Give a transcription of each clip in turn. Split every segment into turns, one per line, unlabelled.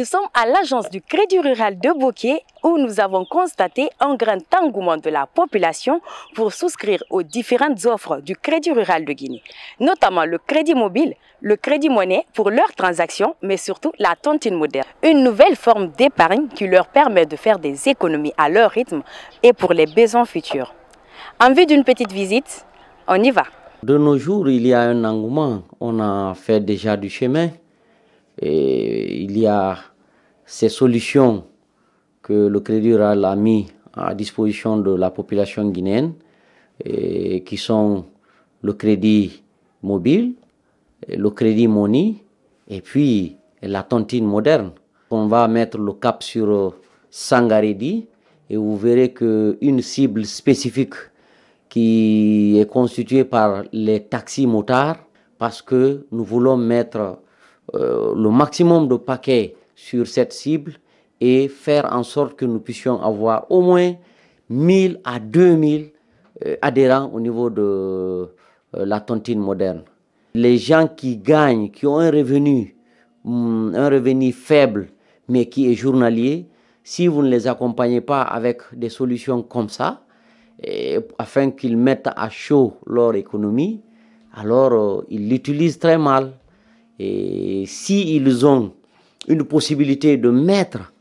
Nous sommes à l'agence du Crédit Rural de Boké où nous avons constaté un grand engouement de la population pour souscrire aux différentes offres du Crédit Rural de Guinée, notamment le crédit mobile, le crédit monnaie pour leurs transactions, mais surtout la tontine moderne. Une nouvelle forme d'épargne qui leur permet de faire des économies à leur rythme et pour les besoins futurs. En vue d'une petite visite, on y va.
De nos jours, il y a un engouement. On a fait déjà du chemin. Et il y a ces solutions que le Crédit Rural a mis à disposition de la population guinéenne, et qui sont le crédit mobile, le crédit money et puis la tontine moderne. On va mettre le cap sur Sangaredi et vous verrez qu'une cible spécifique qui est constituée par les taxis motards, parce que nous voulons mettre le maximum de paquets sur cette cible et faire en sorte que nous puissions avoir au moins 1000 à 2000 adhérents au niveau de la tontine moderne. Les gens qui gagnent, qui ont un revenu faible, mais qui est journalier, si vous ne les accompagnez pas avec des solutions comme ça, afin qu'ils mettent à chaud leur économie, alors ils l'utilisent très mal. Et s'ils ont une possibilité de mettre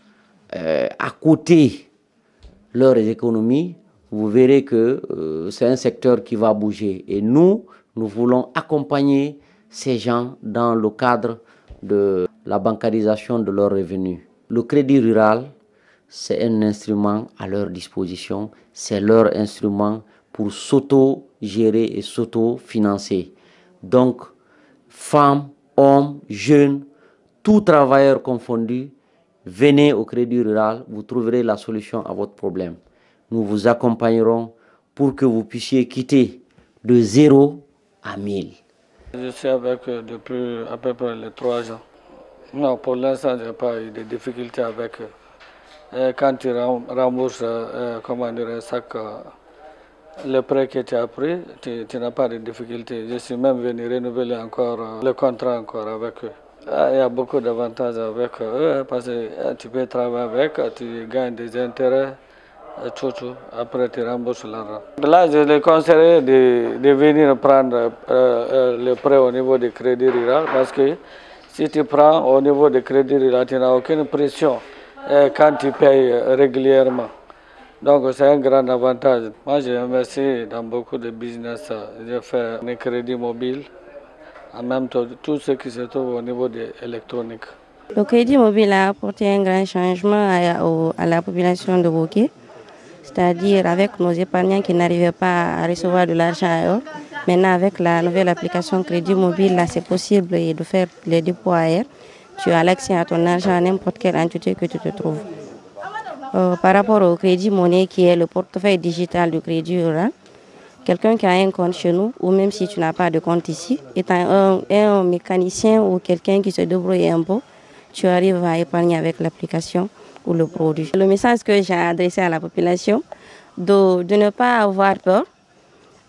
à côté leurs économies, vous verrez que c'est un secteur qui va bouger. Et nous voulons accompagner ces gens dans le cadre de la bancarisation de leurs revenus. Le crédit rural, c'est un instrument à leur disposition, c'est leur instrument pour s'auto-gérer et s'auto-financer. Donc, femmes, hommes, jeunes, tout travailleur confondu, venez au Crédit Rural, vous trouverez la solution à votre problème. Nous vous accompagnerons pour que vous puissiez quitter de 0 à 1000.
Je suis avec depuis à peu près les 3 ans. Non, pour l'instant, je n'ai pas eu de difficultés avec eux. Quand tu rembourses le prêt que tu as pris, tu n'as pas de difficultés. Je suis même venu renouveler encore le contrat encore avec eux. Il y a beaucoup d'avantages avec eux parce que tu peux travailler avec, tu gagnes des intérêts, tout. Après tu rembourses l'argent. Là, je les conseillerais de venir prendre le prêt au niveau du Crédit Rural parce que si tu prends au niveau du Crédit Rural, tu n'as aucune pression quand tu payes régulièrement. Donc c'est un grand avantage. Moi j'ai investi dans beaucoup de business. J'ai fait un crédit mobile, en même temps tout ce qui se trouve au niveau de l'électronique.
Le crédit mobile a apporté un grand changement à la population de Boké, c'est-à-dire avec nos épargnants qui n'arrivaient pas à recevoir de l'argent à eux. Maintenant avec la nouvelle application crédit mobile, là c'est possible de faire les dépôts ailleurs. Tu as l'accès à ton argent à n'importe quelle entité que tu te trouves. Par rapport au crédit monnaie qui est le portefeuille digital du Crédit Rural, quelqu'un qui a un compte chez nous, ou même si tu n'as pas de compte ici, étant un mécanicien ou quelqu'un qui se débrouille un peu, tu arrives à épargner avec l'application ou le produit. Le message que j'ai adressé à la population, de ne pas avoir peur,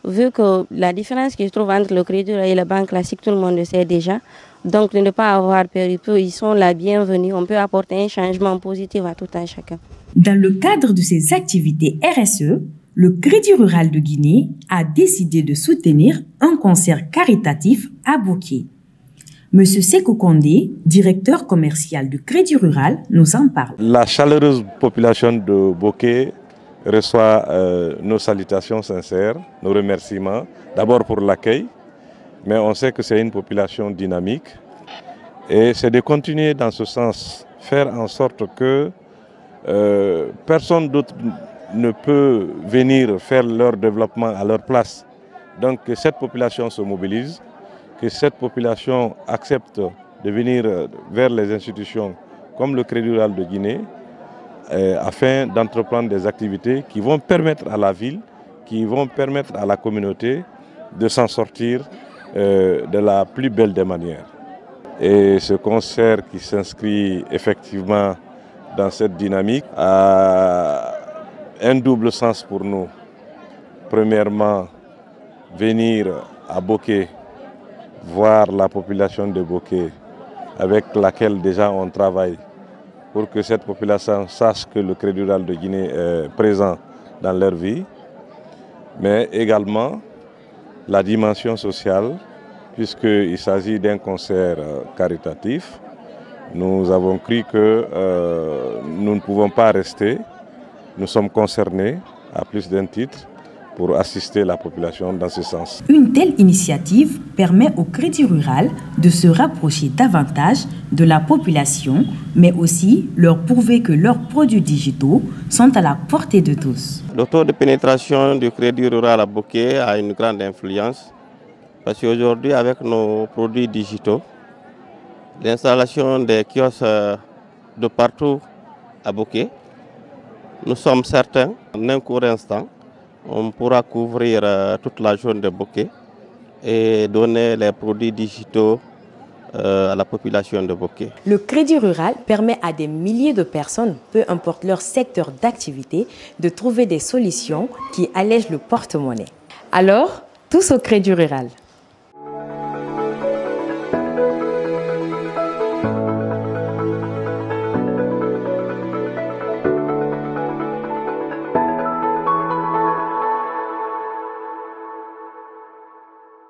vu que la différence qui se trouve entre le Crédit Rural et la banque classique, tout le monde le sait déjà. Donc de ne pas avoir peur, ils sont la bienvenue. On peut apporter un changement positif à tout un chacun.
Dans le cadre de ses activités RSE, le Crédit Rural de Guinée a décidé de soutenir un concert caritatif à Boké. Monsieur Sékou Kondé, directeur commercial du Crédit Rural, nous en parle.
La chaleureuse population de Boké reçoit nos salutations sincères, nos remerciements, d'abord pour l'accueil, mais on sait que c'est une population dynamique et c'est de continuer dans ce sens, faire en sorte que personne d'autre ne peut venir faire leur développement à leur place. Donc que cette population se mobilise, que cette population accepte de venir vers les institutions comme le Crédit Rural de Guinée afin d'entreprendre des activités qui vont permettre à la ville, qui vont permettre à la communauté de s'en sortir de la plus belle des manières. Et ce concert qui s'inscrit effectivement dans cette dynamique a un double sens pour nous. Premièrement, venir à Boké, voir la population de Boké avec laquelle déjà on travaille pour que cette population sache que le Crédit Rural de Guinée est présent dans leur vie, mais également la dimension sociale, puisqu'il s'agit d'un concert caritatif. Nous avons cru que nous ne pouvons pas rester. Nous sommes concernés à plus d'un titre pour assister la population dans ce sens.
Une telle initiative permet au Crédit Rural de se rapprocher davantage de la population, mais aussi leur prouver que leurs produits digitaux sont à la portée de tous.
Le taux de pénétration du Crédit Rural à Boké a une grande influence parce qu'aujourd'hui, avec nos produits digitaux, l'installation des kiosques de partout à Boké, nous sommes certains, en un court instant, on pourra couvrir toute la zone de Boké et donner les produits digitaux à la population de Boké.
Le Crédit Rural permet à des milliers de personnes, peu importe leur secteur d'activité, de trouver des solutions qui allègent le porte-monnaie. Alors, tous au Crédit Rural.